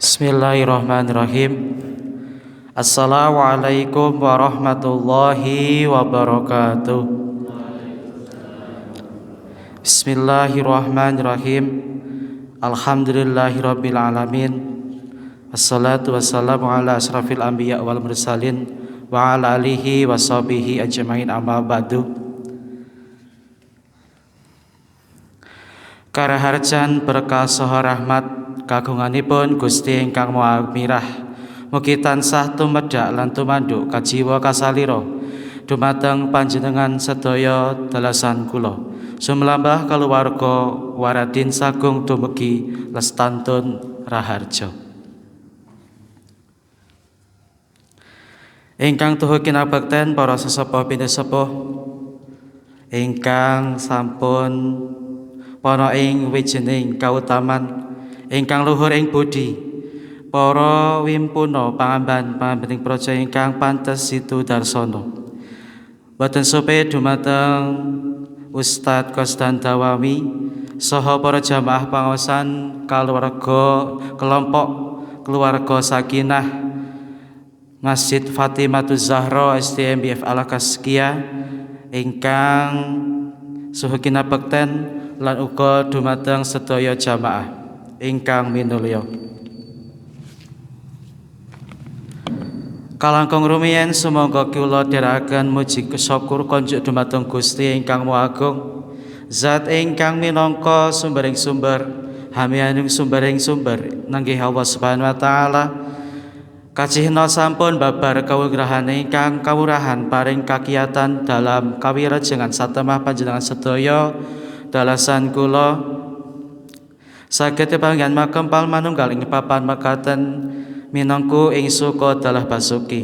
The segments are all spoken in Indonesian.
Bismillahirrahmanirrahim. Assalamualaikum warahmatullahi wabarakatuh. Bismillahirrahmanirrahim. Alhamdulillahirabbil alamin. Wassalatu wassalamu ala asrafil anbiya wal mursalin wa ala alihi washabihi ajmain, amma ba'du. Karaharjan berkah saha rahmat kagunganipun Gusti ingkang Maha Mirah, mugi tansah tumedhak lan tumanduk kajiwa kasalira dumateng panjenengan sedaya dalasan kula. Sumlambah kaluwarga waradin sagung dumugi lestantun raharja. Ingkang tuhu kinabekten para sesepuh pinisepuh ingkang sampun ana ing wijining kautaman ingkang luhur ing budi, para wimpuna pangamban-pangambaning praja ingkang pantes situ darsana. Boten supe dumateng Ustadz Kosdan Dawawi saha para jamaah pangaosan kaluwarga kelompok keluarga Sakinah Masjid Fatimatuz Zahra STMBF Al-Kaskia ingkang suhu kinabekten lan uga dumateng sedaya jamaah ingkang minulya. Kalangkung rumiyin sumangga kula dherekaken muji syukur konjuk dumateng Gusti ingkang Maha Agung, Zat ingkang minangka sumbering sumber, hamianing sumbering sumber nanggih Allah Subhanahu wa taala. Kajihna sampun babar kawugrahan ingkang kawurahan paring kakiyatan dalam kawirejengan satemah panjenengan sedaya dalasan kula saged panggihan makempal manunggal ing papan mekaten minangka ing suka dalah basuki.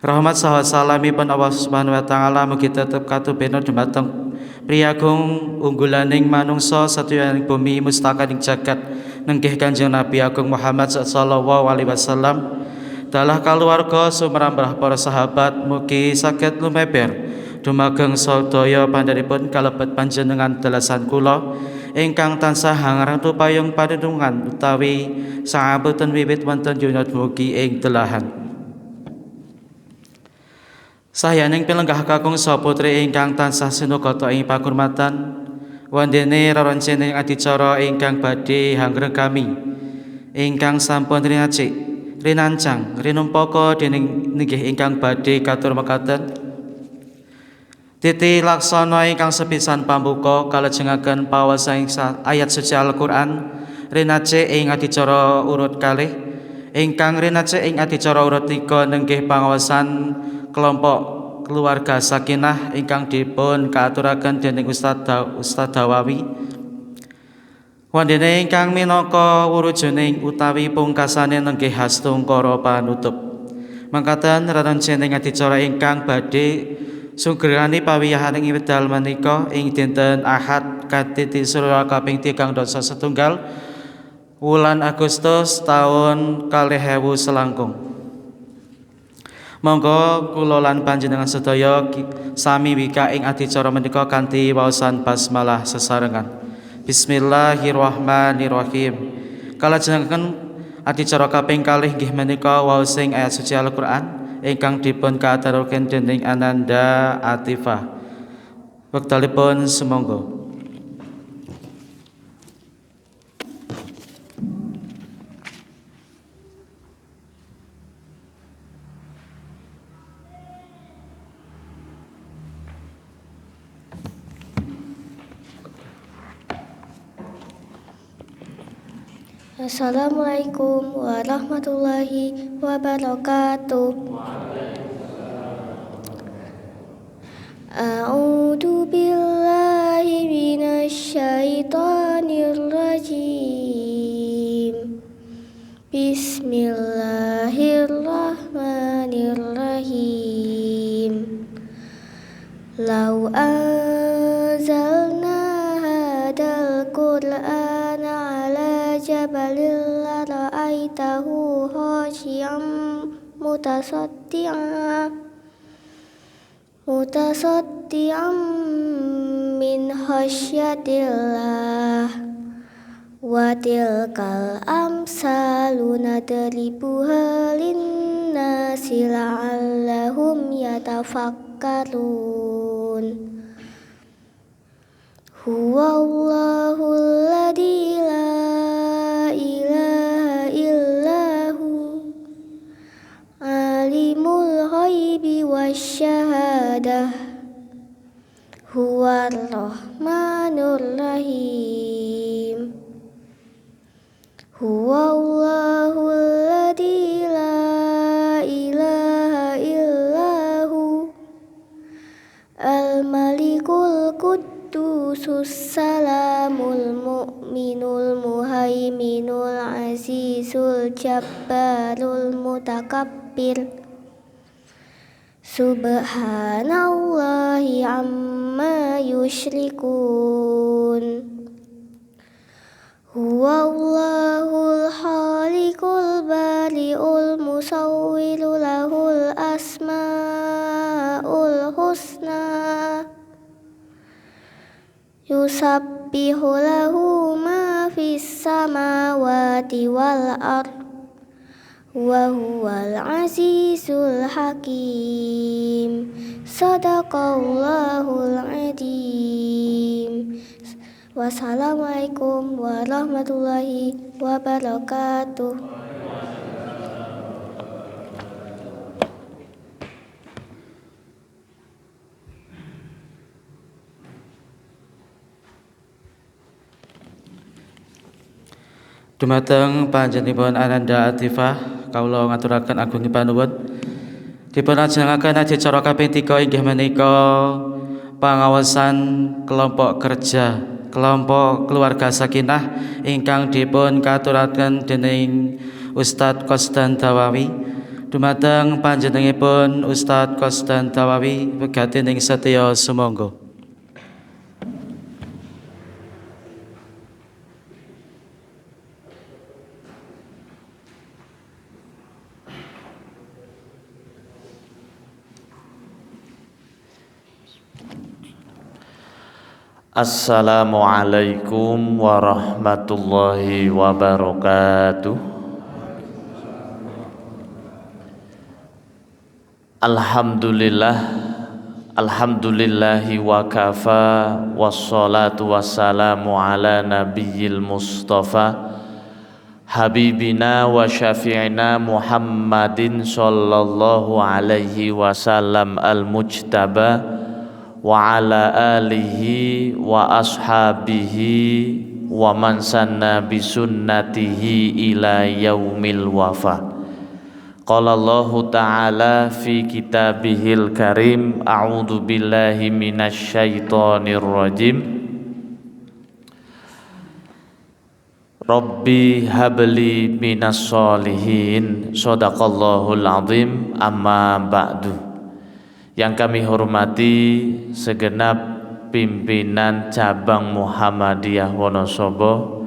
Rahmat saha salamipun Allah Subhanahu wa taala mugi tetep katubena dumateng priyagung unggulaning manungsa satriyaning bumi mustakaning jagat nenggih Kanjeng Nabi Agung Muhammad sallallahu alaihi wasallam, dalah kaluwarga sumrambah para sahabat mugi saged lumeber dumageng sadaya pandheripun kalebet panjenengan dalasan kula ingkang tansah ngrantu payung panunungan utawi saabeten wiwit wonten yunat mugi ing delahan. Sayaning pilenggah kakung saha putri ingkang tansah sinugata ing pakurmatan wandene rerencening adicara ingkang badhe hangreng kami ingkang sampun rinacik rinancang rinumpaka dening ninggih ingkang badhe katur mekaten. Titi laksana ingkang sepisan pambuka kalajengaken pawasaing ayat suci Al-Qur'an rinacik ing adicara urut kalih ingkang rinacik ing adicara urut 3 nenggih pangawasan kelompok keluarga Sakinah ingkang dipun kaaturaken dening Ustadz Dawawi. Wandene ingkang minangka wurujuning utawi pungkasane nenggih hastungkara panutup. Mangkaten rerencening adicara ingkang badhe suggerani pawiyahaning wedal menika ing dinten Ahad katiti surya kaping 3 wulan Agustus taun 2000 selangkung. Monggo kula lan panjenengan sedaya sami wika ing adicara menika kanthi waosan basmalah sesarengan. Bismillahirrahmanirrahim. Kalajengaken adicara kaping kalih nggih menika waosing ayat suci Al-Qur'an ingkang dipun kaaturaken dening Ananda Atifah. Wektalipun sumangga. Assalamualaikum warahmatullahi wabarakatuh. A'udzu billahi minasy syaithanir rajim. Bismillahirrahmanirrahim. Lau anzalna hadal Qur'ana ala jabalil la ra'aitahu khashi'an mutasaddian min khasyatillah wa tilkal amsalu nadribuha linnasi la'allahum yatafakkarun. Huwallahul ladzi la ilaha illahu alimul ghaibi wasyahadah huwar rahmanur rahim. Huwallahul ladzi la ilaha illahu al-malikul qudusus salamul mu'minul muhaiminul azizul jabbarul mutakabbir. Subhanallahi amma yusyrikun. Huwallahul khaliqul bari'ul musawwiru lahul asma'ul husna. Yusabbihu lahu ma fis samawati wal ard wa huwal azizul hakim. Sadaqallahul adzim. Wassalamualaikum warahmatullahi wabarakatuh. Dumateng panjenenganipun Ananda Atifah kawula ngaturaken agungipun panuwun dipun ajenengaken adicara kaping 3 inggih menika pangawasan kelompok kerja kelompok keluarga Sakinah ingkang dipun katuraken dening Ustadz Qasdan Dawawi. Dumateng panjenenganipun Ustadz Qasdan Dawawi wegati ing setya sumangga. Assalamualaikum warahmatullahi wabarakatuh. Alhamdulillahi wa kafa wassalatu wassalamu ala nabiyyil mustafa habibina wa syafi'ina Muhammadin sallallahu alaihi wasallam al-mujtaba wa ala alihi wa ashabihi wa man sanna bi sunnatihi ila yaumil wafa. Qala Allah ta'ala fi kitabihil karim, a'udzu billahi minasy syaithanir rajim. Rabbi habli minas sholihin. Shadaqallahul azim. Amma ba'du. Yang kami hormati segenap pimpinan cabang Muhammadiyah Wonosobo,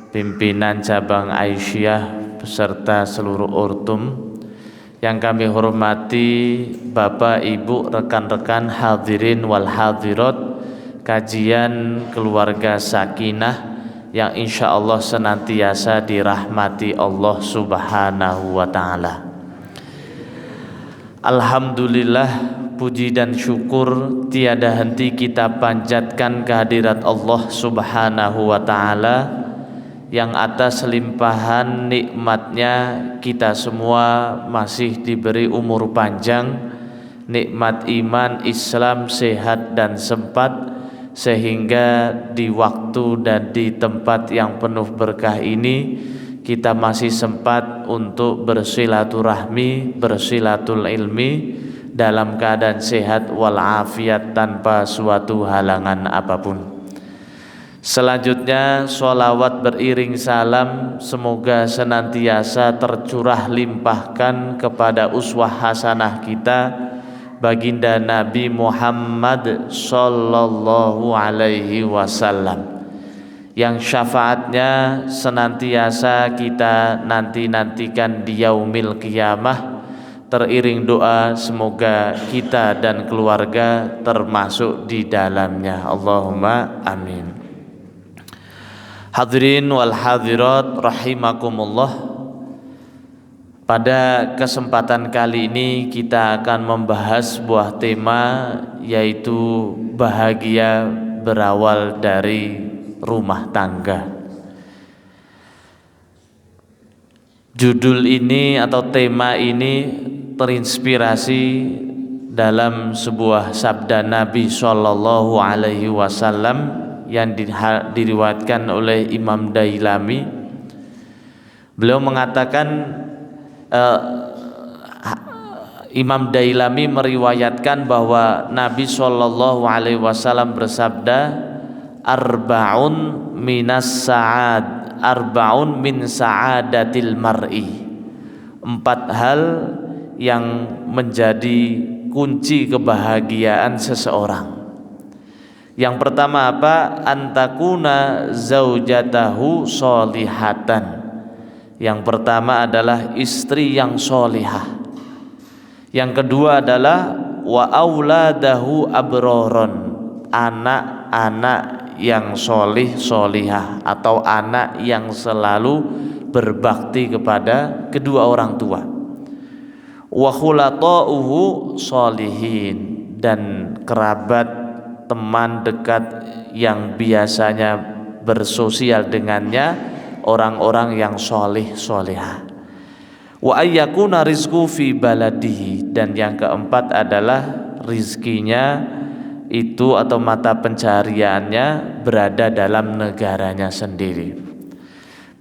pimpinan cabang Aisyah beserta seluruh ortum. Yang kami hormati Bapak, Ibu, rekan-rekan hadirin wal hadirat kajian keluarga Sakinah yang insya Allah senantiasa dirahmati Allah Subhanahu wa ta'ala. Alhamdulillah, puji dan syukur tiada henti kita panjatkan kehadirat Allah Subhanahu wa ta'ala yang atas limpahan nikmatnya kita semua masih diberi umur panjang, nikmat iman, Islam, sehat dan sempat, sehingga di waktu dan di tempat yang penuh berkah ini kita masih sempat untuk bersilaturahmi, bersilatul ilmi dalam keadaan sehat walafiat tanpa suatu halangan apapun. Selanjutnya sholawat beriring salam semoga senantiasa tercurah limpahkan kepada uswah hasanah kita baginda Nabi Muhammad sallallahu alaihi wasallam yang syafaatnya senantiasa kita nantikan di yaumil qiyamah. Teriring doa semoga kita dan keluarga termasuk di dalamnya. Allahumma amin. Hadirin wal hadirat rahimakumullah. Pada kesempatan kali ini kita akan membahas sebuah tema, yaitu bahagia berawal dari rumah tangga. Judul ini atau tema ini terinspirasi dalam sebuah sabda Nabi Shallallahu Alaihi Wasallam yang diriwayatkan oleh Imam Dailami. Beliau mengatakan, Imam Dailami meriwayatkan bahwa Nabi Shallallahu Alaihi Wasallam bersabda, arba'un min sa'adatil mar'i. 4 hal yang menjadi kunci kebahagiaan seseorang. Yang pertama apa? Antakuna zaujatahu solihatan. Yang pertama adalah istri yang solihah. Yang kedua adalah wa auladahu abroron, anak-anak yang solih solihah atau anak yang selalu berbakti kepada kedua orang tua. Wa khulata'uhu solihin, dan kerabat teman dekat yang biasanya bersosial dengannya orang-orang yang solih solihah. Wa ayyakuna rizqu fi baladihi, dan yang keempat adalah rizkinya itu atau mata pencariannya berada dalam negaranya sendiri.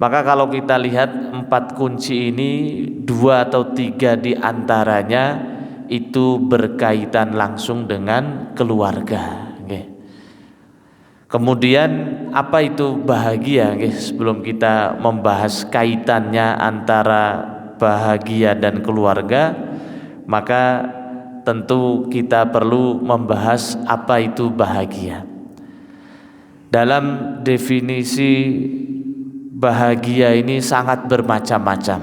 Maka kalau kita lihat 4 kunci ini, 2 atau 3 di antaranya itu berkaitan langsung dengan keluarga. Kemudian apa itu bahagia? Sebelum kita membahas kaitannya antara bahagia dan keluarga, maka tentu kita perlu membahas apa itu bahagia. Dalam definisi bahagia ini sangat bermacam-macam.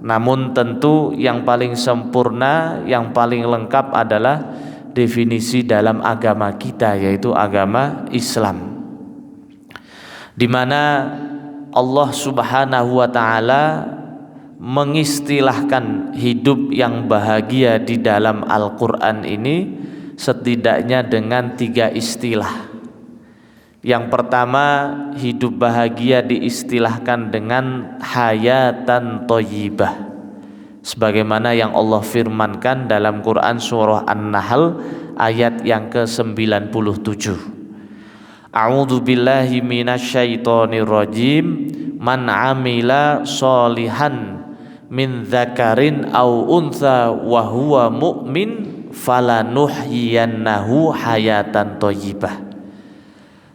Namun tentu yang paling sempurna, yang paling lengkap adalah definisi dalam agama kita, yaitu agama Islam, di mana Allah Subhanahu wa taala mengistilahkan hidup yang bahagia di dalam Al-Qur'an ini setidaknya dengan 3 istilah. Yang pertama, hidup bahagia diistilahkan dengan hayatan thayyibah, sebagaimana yang Allah firmankan dalam Quran surah An-Nahl ayat yang ke-97. A'udzu billahi minasyaitonir rajim. Man 'amila sholihan min dzakarin aw untha wa huwa mu'min falanuhyiyannahu hayatan thayyibah.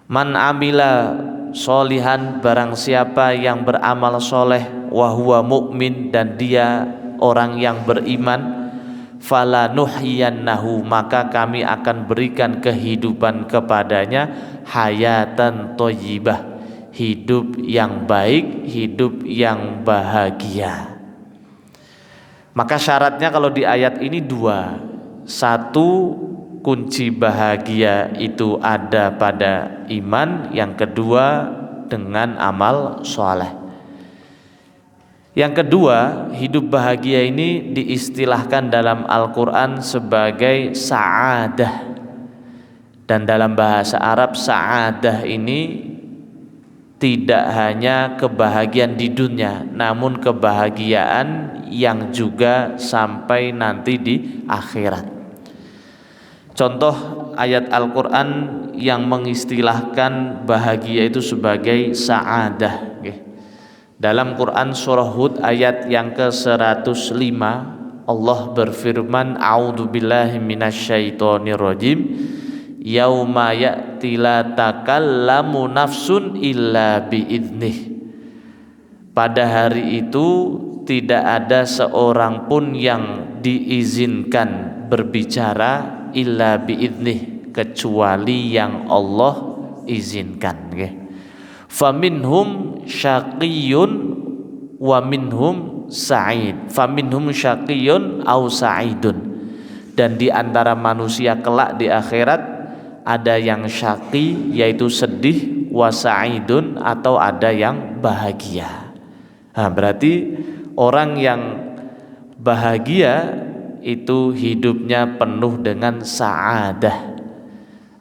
Man 'amila sholihan, barang siapa yang beramal soleh, wa huwa mu'min, dan dia orang yang beriman, falanuhyiyannahu, maka kami akan berikan kehidupan kepadanya, hayatan thayyibah, hidup yang baik, hidup yang bahagia. Maka syaratnya kalau di ayat ini 2. 1, kunci bahagia itu ada pada iman. Yang kedua, dengan amal soleh. Yang kedua, hidup bahagia ini diistilahkan dalam Al-Quran sebagai sa'adah. Dan dalam bahasa Arab, sa'adah ini tidak hanya kebahagiaan di dunia, namun kebahagiaan yang juga sampai nanti di akhirat. Contoh ayat Al-Quran yang mengistilahkan bahagia itu sebagai sa'adah. Dalam Quran surah Hud ayat yang ke-105, Allah berfirman, a'udzu billahi minasyaitonir rajim, yauma ya'ti la takallamu nafsun illa biidnih. Pada hari itu tidak ada seorang pun yang diizinkan berbicara illa biidnih, kecuali yang Allah izinkan. Faminhum syaqiyyun wa minhum sa'id. Faminhum syaqiyyun au sa'idun. Dan di antara manusia kelak di akhirat ada yang syaqi, yaitu sedih, wa sa'idun, atau ada yang bahagia. Nah, berarti orang yang bahagia itu hidupnya penuh dengan sa'adah,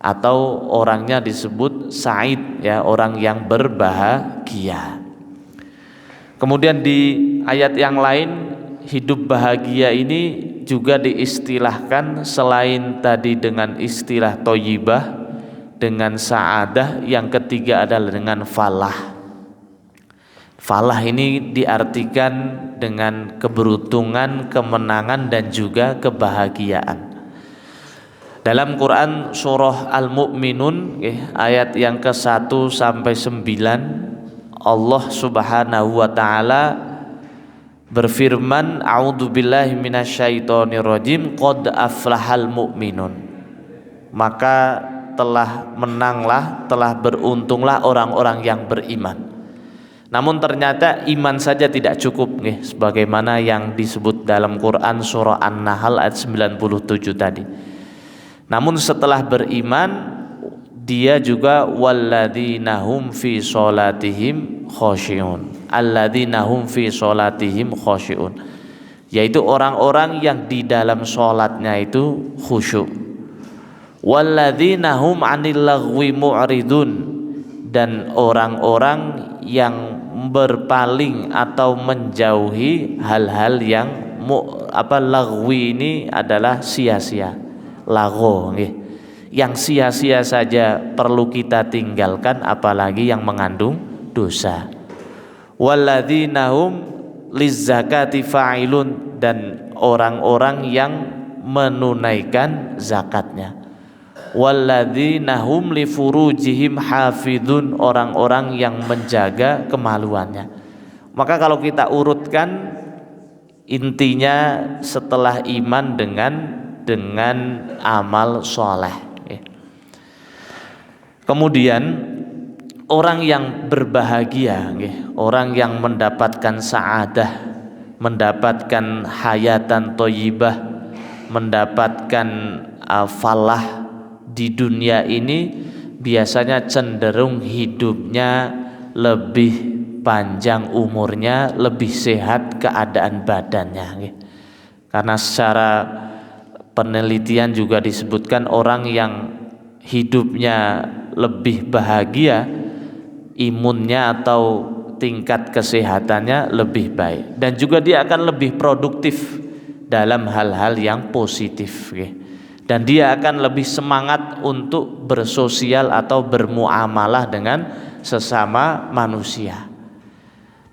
atau orangnya disebut sa'id, ya, orang yang berbahagia. Kemudian di ayat yang lain, hidup bahagia ini juga diistilahkan selain tadi dengan istilah thayyibah, dengan sa'adah, yang ketiga adalah dengan falah. Falah ini diartikan dengan keberuntungan, kemenangan, dan juga kebahagiaan. Dalam Quran surah Al-Mu'minun, ayat yang ke-1 sampai 9, Allah Subhanahu wa taala berfirman, a'udzubillahi minasyaitonirrajim, qad aflahal mu'minun. Maka telah menanglah, telah beruntunglah orang-orang yang beriman. Namun ternyata iman saja tidak cukup, sebagaimana yang disebut dalam Quran surah An-Nahl ayat 97 tadi. Namun setelah beriman, dia juga walladzina hum fi sholatihim khosyi'un, alladzina hum fi sholatihim khosyi'un, yaitu orang-orang yang di dalam sholatnya itu khusyuk. Walladzina hum 'anil laghwi mu'ridun, dan orang-orang yang berpaling atau menjauhi hal-hal yang laghwi ini adalah sia-sia, lagho, yang sia-sia saja perlu kita tinggalkan, apalagi yang mengandung dosa. Walladzina hum lizzakati fa'ilun, dan orang-orang yang menunaikan zakatnya. Walladzina hum li furujihim hafidun, orang-orang yang menjaga kemaluannya. Maka kalau kita urutkan, intinya setelah iman dengan amal soleh. Kemudian orang yang berbahagia, orang yang mendapatkan sa'adah, mendapatkan hayatan thayyibah, mendapatkan falah di dunia ini, biasanya cenderung hidupnya lebih panjang umurnya, lebih sehat keadaan badannya. Karena secara penelitian juga disebutkan orang yang hidupnya lebih bahagia, imunnya atau tingkat kesehatannya lebih baik, dan juga dia akan lebih produktif dalam hal-hal yang positif, dan dia akan lebih semangat untuk bersosial atau bermuamalah dengan sesama manusia.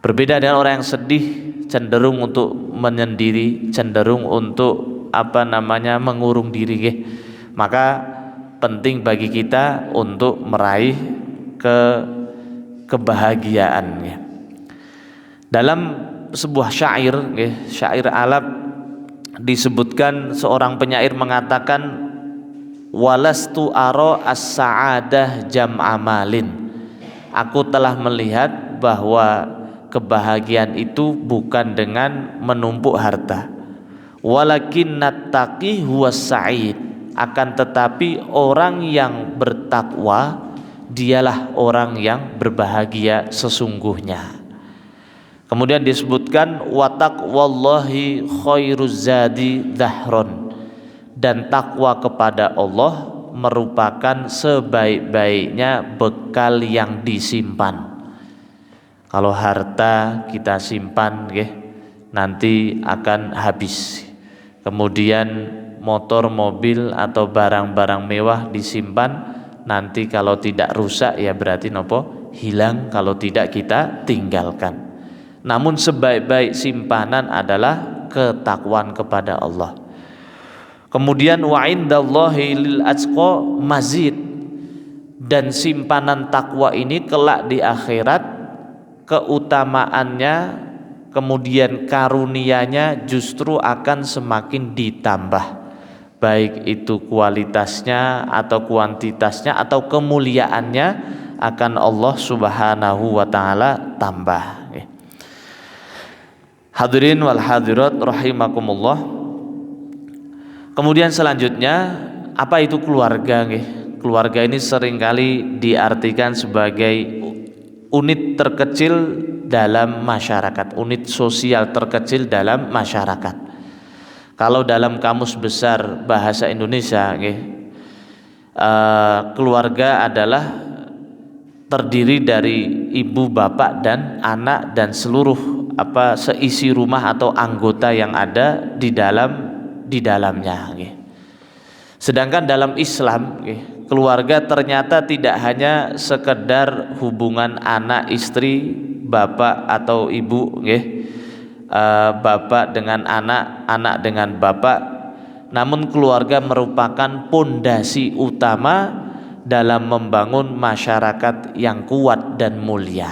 Berbeda dengan orang yang sedih, cenderung untuk menyendiri, cenderung untuk mengurung diri. Maka penting bagi kita untuk meraih kebahagiaan. Dalam sebuah syair Arab disebutkan, seorang penyair mengatakan, walastu aro as-sa'adah jam'a malin, aku telah melihat bahwa kebahagiaan itu bukan dengan menumpuk harta. Walakin nattaqi huwas sa'id, akan tetapi orang yang bertakwa dialah orang yang berbahagia sesungguhnya. Kemudian disebutkan wataqwallahi khairuz zadi dhahron, dan takwa kepada Allah merupakan sebaik-baiknya bekal yang disimpan. Kalau harta kita simpan, nanti akan habis. Kemudian motor, mobil atau barang-barang mewah disimpan, nanti kalau tidak rusak ya berarti hilang, kalau tidak kita tinggalkan. Namun sebaik-baik simpanan adalah ketakwaan kepada Allah. Kemudian wa indallahi lil atqa mazid, dan simpanan takwa ini kelak di akhirat keutamaannya, kemudian karunianya justru akan semakin ditambah, baik itu kualitasnya atau kuantitasnya atau kemuliaannya akan Allah Subhanahu wa taala tambah. Hadirin wal hadirat rahimakumullah. Kemudian selanjutnya, apa itu keluarga? Keluarga ini seringkali diartikan sebagai unit terkecil dalam masyarakat, unit sosial terkecil dalam masyarakat. Kalau dalam Kamus Besar Bahasa Indonesia, keluarga adalah terdiri dari ibu, bapak, dan anak, dan seluruh seisi rumah atau anggota yang ada di dalamnya. Sedangkan dalam Islam, keluarga ternyata tidak hanya sekedar hubungan anak istri, bapak atau ibu, bapak dengan anak, anak dengan bapak, namun keluarga merupakan pondasi utama dalam membangun masyarakat yang kuat dan mulia.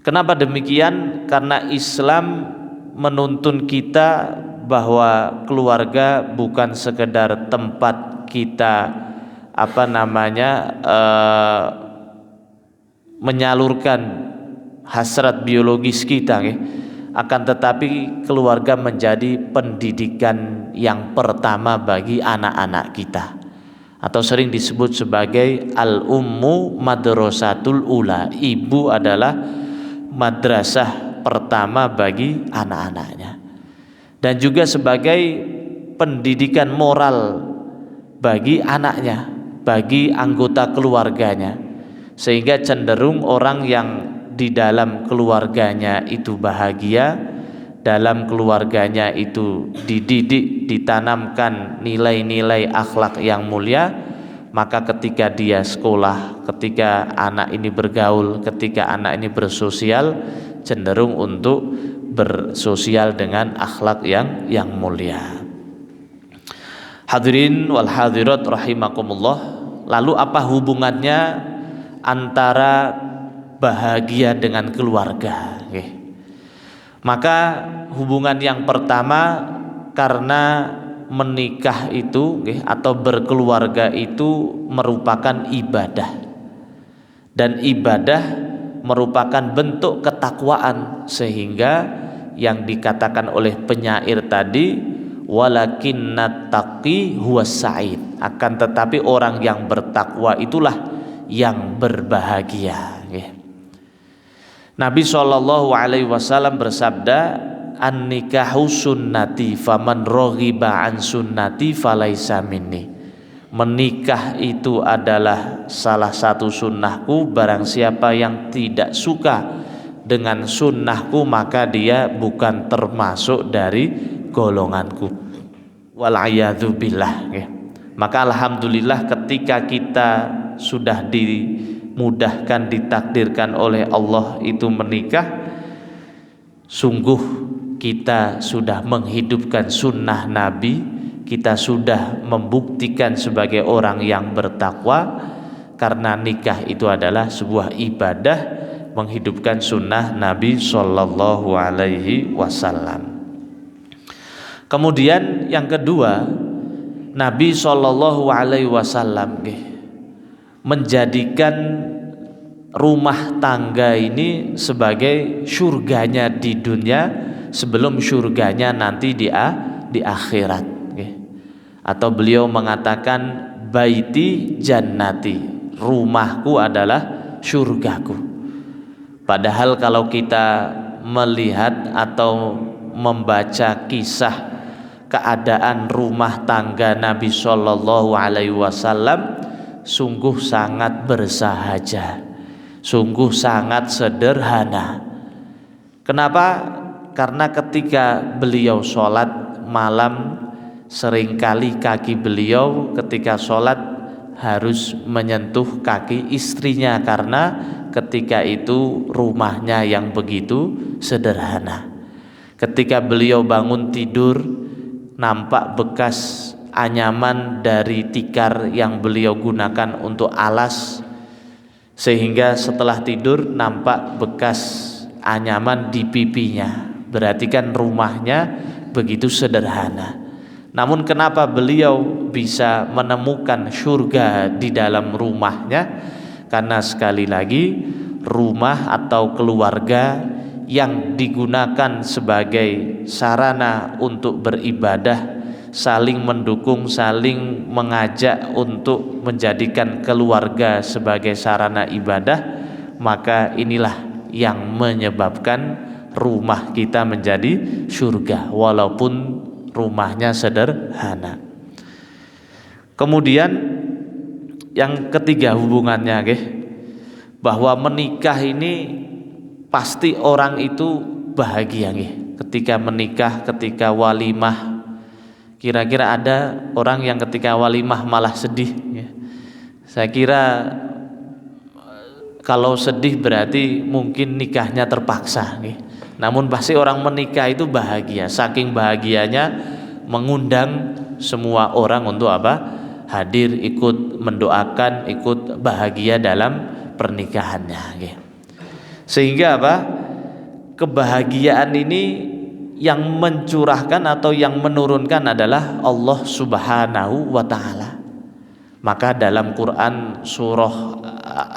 Kenapa demikian? Karena Islam menuntun kita bahwa keluarga bukan sekedar tempat kita menyalurkan hasrat biologis kita, akan tetapi keluarga menjadi pendidikan yang pertama bagi anak-anak kita, atau sering disebut sebagai al-ummu madrasatul ula. Ibu adalah madrasah pertama bagi anak-anaknya, dan juga sebagai pendidikan moral bagi anaknya, bagi anggota keluarganya, sehingga cenderung orang yang di dalam keluarganya itu bahagia, dalam keluarganya itu dididik, ditanamkan nilai-nilai akhlak yang mulia, maka ketika dia sekolah, ketika anak ini bergaul, ketika anak ini bersosial, cenderung untuk bersosial dengan akhlak yang mulia. Hadirin wal hadirat rahimakumullah, lalu apa hubungannya antara bahagia dengan keluarga? Maka hubungan yang pertama, karena menikah itu atau berkeluarga itu merupakan ibadah, dan ibadah merupakan bentuk ketakwaan, sehingga yang dikatakan oleh penyair tadi, walakinnat taqi huwas sa'id, akan tetapi orang yang bertakwa itulah yang berbahagia. Nabi SAW bersabda, an-nikahu sunnati faman raghiba an sunnati falaisa minni. Menikah itu adalah salah satu sunnahku, barang siapa yang tidak suka dengan sunnahku maka dia bukan termasuk dari golonganku. Wal'iyadzu billah. Maka alhamdulillah ketika kita sudah dimudahkan, ditakdirkan oleh Allah itu menikah, sungguh kita sudah menghidupkan sunnah Nabi, kita sudah membuktikan sebagai orang yang bertakwa, karena nikah itu adalah sebuah ibadah, menghidupkan sunnah Nabi Sallallahu Alaihi Wasallam. Kemudian yang kedua, Nabi Sallallahu Alaihi Wasallam menjadikan rumah tangga ini sebagai surganya di dunia sebelum surganya nanti di akhirat. Atau beliau mengatakan baiti jannati, rumahku adalah surgaku. Padahal kalau kita melihat atau membaca kisah keadaan rumah tangga Nabi Shallallahu Alaihi Wasallam, sungguh sangat bersahaja, sungguh sangat sederhana. Kenapa? Karena ketika beliau sholat malam, seringkali kaki beliau ketika sholat harus menyentuh kaki istrinya, karena ketika itu rumahnya yang begitu sederhana. Ketika beliau bangun tidur, nampak bekas anyaman dari tikar yang beliau gunakan untuk alas, sehingga setelah tidur nampak bekas anyaman di pipinya. Berarti kan rumahnya begitu sederhana. Namun kenapa beliau bisa menemukan surga di dalam rumahnya? Karena sekali lagi, rumah atau keluarga yang digunakan sebagai sarana untuk beribadah, saling mendukung, saling mengajak untuk menjadikan keluarga sebagai sarana ibadah, maka inilah yang menyebabkan rumah kita menjadi surga walaupun rumahnya sederhana. Kemudian yang ketiga hubungannya bahwa menikah ini pasti orang itu bahagia ketika menikah, ketika walimah. Kira-kira ada orang yang ketika walimah malah sedih Saya kira kalau sedih berarti mungkin nikahnya terpaksa Namun pasti orang menikah itu bahagia, saking bahagianya mengundang semua orang untuk hadir, ikut mendoakan, ikut bahagia dalam pernikahannya sehingga kebahagiaan ini yang mencurahkan atau yang menurunkan adalah Allah Subhanahu wa taala. Maka dalam Quran surah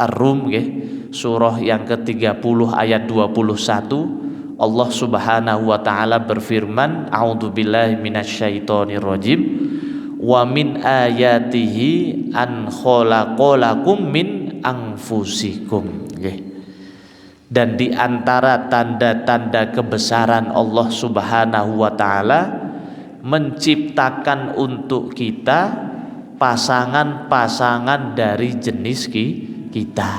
Ar-Rum surah yang ke-30 ayat 21, Allah Subhanahu wa taala berfirman, a'udzubillahi minasyaitonirrajim, wa min ayatihi an khalaqalakum min anfusikum. Dan di antara tanda-tanda kebesaran Allah Subhanahu wa taala menciptakan untuk kita pasangan-pasangan dari jenis kita.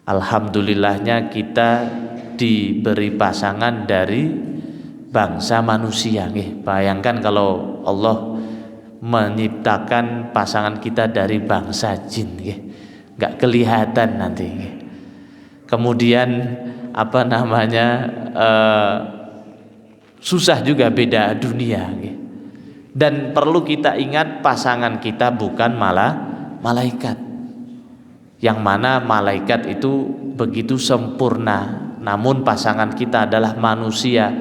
Alhamdulillahnya kita diberi pasangan dari bangsa manusia. Bayangkan kalau Allah menciptakan pasangan kita dari bangsa jin, nggak kelihatan nanti. Kemudian susah juga beda dunia. Dan perlu kita ingat pasangan kita bukan malah malaikat. Yang mana malaikat itu begitu sempurna, namun pasangan kita adalah manusia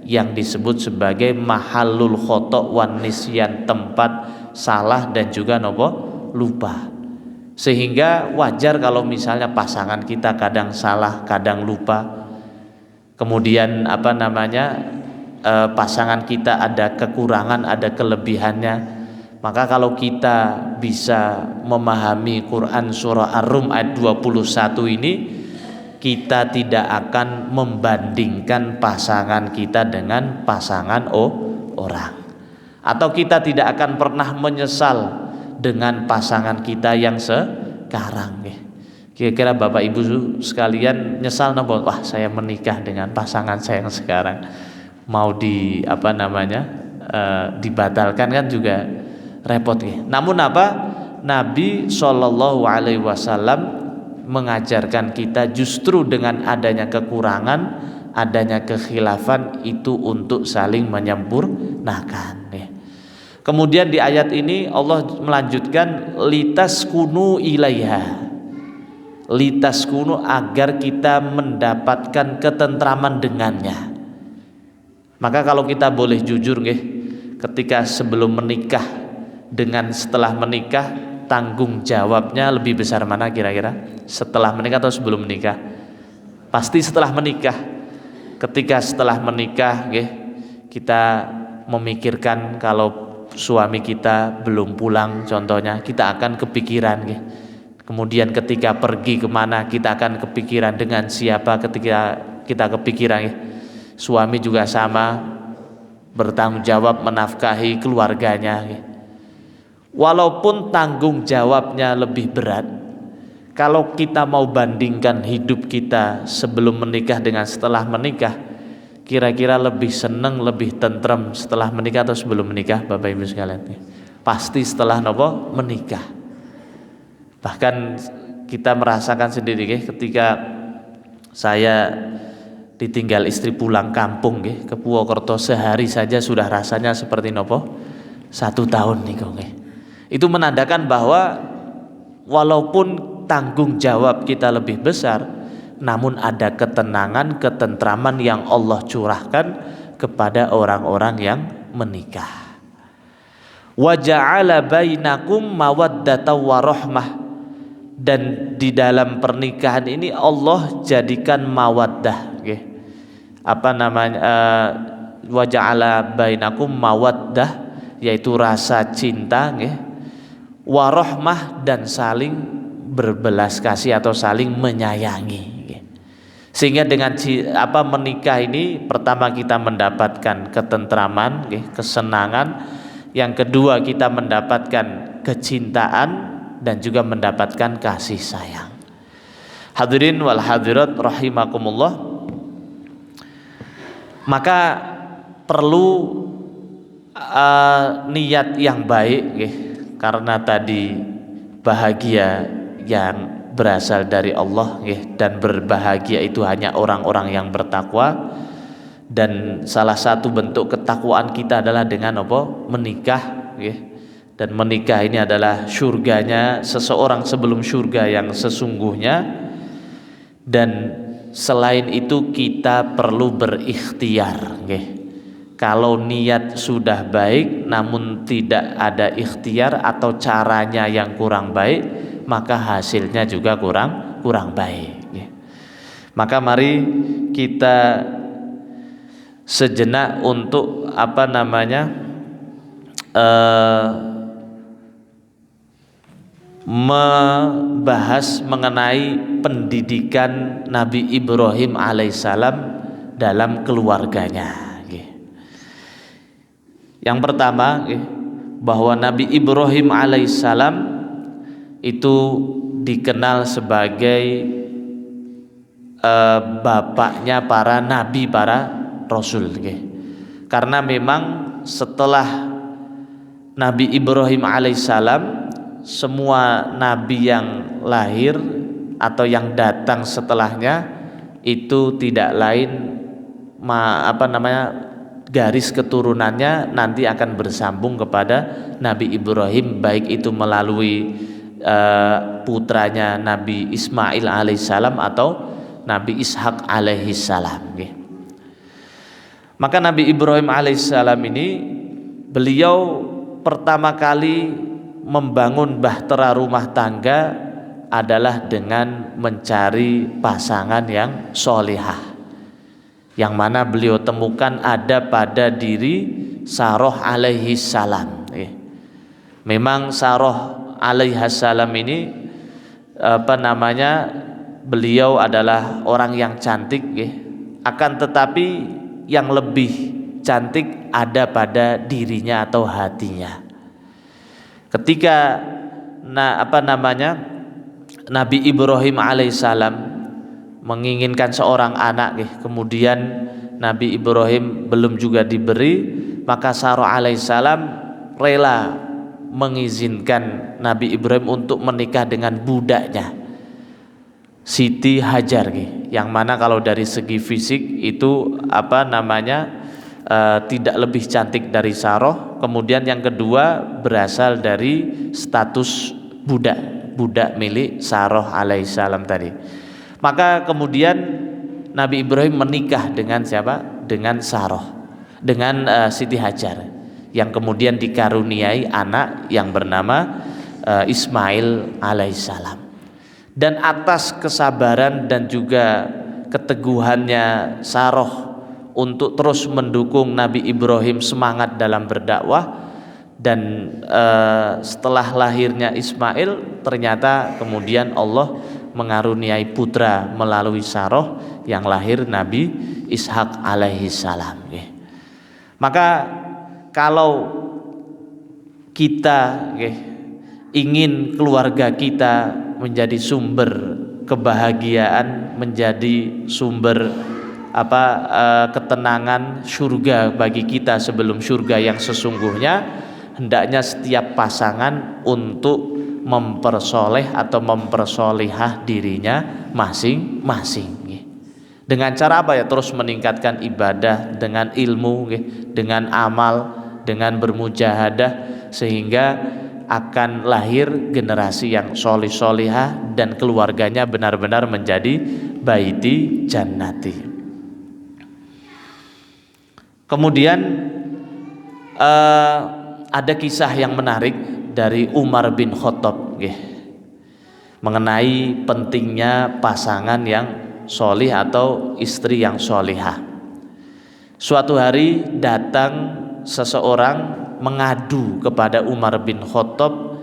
yang disebut sebagai mahallul khoto' wan nisyan, tempat salah dan juga lupa. Sehingga wajar kalau misalnya pasangan kita kadang salah, kadang lupa. Kemudian pasangan kita ada kekurangan, ada kelebihannya. Maka kalau kita bisa memahami Quran surah Ar-Rum ayat 21 ini, kita tidak akan membandingkan pasangan kita dengan pasangan orang. Atau kita tidak akan pernah menyesal dengan pasangan kita yang sekarang. Kira-kira Bapak Ibu sekalian nyesal wah saya menikah dengan pasangan saya yang sekarang, mau dibatalkan kan juga repot. Namun Nabi Shallallahu Alaihi Wasallam mengajarkan kita justru dengan adanya kekurangan, adanya kekhilafan itu untuk saling menyempurnakan. Kemudian di ayat ini Allah melanjutkan litaskunu ilaiha, litaskunu agar kita mendapatkan ketentraman dengannya. Maka kalau kita boleh jujur ketika sebelum menikah dengan setelah menikah, tanggung jawabnya lebih besar mana kira-kira? Setelah menikah atau sebelum menikah? Pasti setelah menikah. Ketika setelah menikah kita memikirkan kalau suami kita belum pulang contohnya, kita akan kepikiran. Kemudian ketika pergi kemana kita akan kepikiran dengan siapa, ketika kita kepikiran suami juga sama bertanggung jawab menafkahi keluarganya. Walaupun tanggung jawabnya lebih berat, kalau kita mau bandingkan hidup kita sebelum menikah dengan setelah menikah, kira-kira lebih senang, lebih tentrem setelah menikah atau sebelum menikah Bapak Ibu sekalian? Pasti setelah menikah. Bahkan kita merasakan sendiri ketika saya ditinggal istri pulang kampung ke Purwokerto, sehari saja sudah rasanya seperti 1 tahun Itu menandakan bahwa walaupun tanggung jawab kita lebih besar, namun ada ketenangan, ketentraman yang Allah curahkan kepada orang-orang yang menikah. Wa ja'ala bainakum mawaddatan wa rahmah, dan di dalam pernikahan ini Allah jadikan mawaddah wa ja'ala bainakum mawaddah, yaitu rasa cinta nggih, wa rahmah, dan saling berbelas kasih atau saling menyayangi nggih. Sehingga dengan menikah ini, pertama kita mendapatkan ketentraman nggih, kesenangan, yang kedua kita mendapatkan kecintaan dan juga mendapatkan kasih sayang. Hadirin wal hadirat rahimakumullah, maka perlu niat yang baik nggih, karena tadi bahagia yang berasal dari Allah nggih, dan berbahagia itu hanya orang-orang yang bertakwa. Dan salah satu bentuk ketakwaan kita adalah dengan apa? Menikah nggih. Dan menikah ini adalah surganya seseorang sebelum surga yang sesungguhnya. Dan selain itu kita perlu berikhtiar nggih. Kalau niat sudah baik namun tidak ada ikhtiar atau caranya yang kurang baik, maka hasilnya juga kurang baik. Maka mari kita sejenak untuk membahas mengenai pendidikan Nabi Ibrahim alaihissalam dalam keluarganya. Yang pertama, bahwa Nabi Ibrahim alaihissalam itu dikenal sebagai bapaknya para nabi, para rasul. Karena memang setelah Nabi Ibrahim alaihissalam, semua nabi yang lahir atau yang datang setelahnya itu tidak lain garis keturunannya nanti akan bersambung kepada Nabi Ibrahim, baik itu melalui putranya Nabi Ismail alaihissalam atau Nabi Ishak alaihissalam. Maka Nabi Ibrahim alaihissalam ini, beliau pertama kali membangun bahtera rumah tangga adalah dengan mencari pasangan yang solihah, yang mana beliau temukan ada pada diri Saroh alaihissalam. Memang Saroh alaihissalam ini beliau adalah orang yang cantik, akan tetapi yang lebih cantik ada pada dirinya atau hatinya. Ketika Nabi Ibrahim alaihissalam menginginkan seorang anak, kemudian Nabi Ibrahim belum juga diberi, maka Sarah alaihissalam rela mengizinkan Nabi Ibrahim untuk menikah dengan budaknya Siti Hajar, yang mana kalau dari segi fisik itu tidak lebih cantik dari Sarah. Kemudian yang kedua berasal dari status budak milik Sarah alaihissalam tadi. Maka kemudian Nabi Ibrahim menikah dengan siapa? Dengan Sarah, dengan Siti Hajar, yang kemudian dikaruniai anak yang bernama Ismail alaihissalam. Dan atas kesabaran dan juga keteguhannya Sarah untuk terus mendukung Nabi Ibrahim semangat dalam berdakwah, dan setelah lahirnya Ismail, ternyata kemudian Allah mengaruniai putra melalui Sarah yang lahir Nabi Ishak alaihissalam. Maka kalau kita ingin keluarga kita menjadi sumber kebahagiaan, menjadi sumber ketenangan surga bagi kita sebelum surga yang sesungguhnya, hendaknya setiap pasangan untuk mempersoleh atau mempersolihah dirinya masing-masing. Dengan cara apa ya? Terus meningkatkan ibadah dengan ilmu, dengan amal, dengan bermujahadah, sehingga akan lahir generasi yang solih-solihah dan keluarganya benar-benar menjadi baiti jannati. Kemudian ada kisah yang menarik dari Umar bin Khattab mengenai pentingnya pasangan yang solih atau istri yang solihah. Suatu hari datang seseorang mengadu kepada Umar bin Khattab,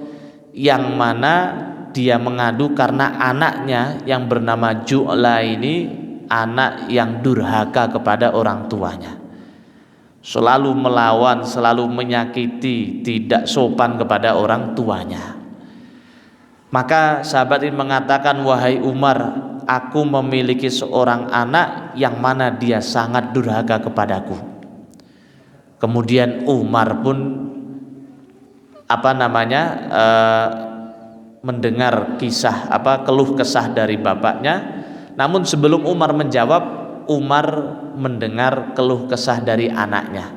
yang mana dia mengadu karena anaknya yang bernama Ju'la ini anak yang durhaka kepada orang tuanya, selalu melawan, selalu menyakiti, tidak sopan kepada orang tuanya. Maka sahabat ini mengatakan, wahai Umar, aku memiliki seorang anak yang mana dia sangat durhaka kepadaku. Kemudian Umar pun mendengar kisah keluh kesah dari bapaknya. Namun sebelum Umar menjawab, Umar mendengar keluh kesah dari anaknya.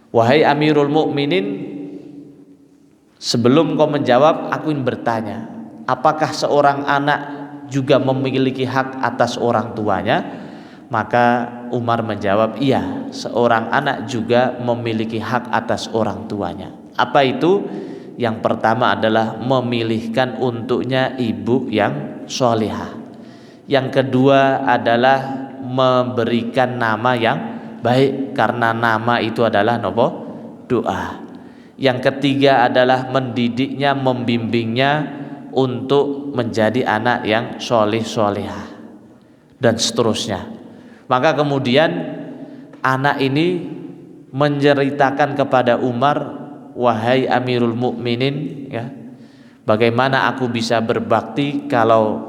Wahai Amirul Mukminin, sebelum kau menjawab, aku ingin bertanya, apakah seorang anak juga memiliki hak atas orang tuanya? Maka Umar menjawab, iya, seorang anak juga memiliki hak atas orang tuanya. Apa itu? Yang pertama adalah memilihkan untuknya ibu yang sholihah. Yang kedua adalah memberikan nama yang baik, karena nama itu adalah doa. Yang ketiga adalah mendidiknya, membimbingnya untuk menjadi anak yang sholih-sholihah, dan seterusnya. Maka kemudian anak ini menceritakan kepada Umar, wahai Amirul Mukminin, ya, bagaimana aku bisa berbakti kalau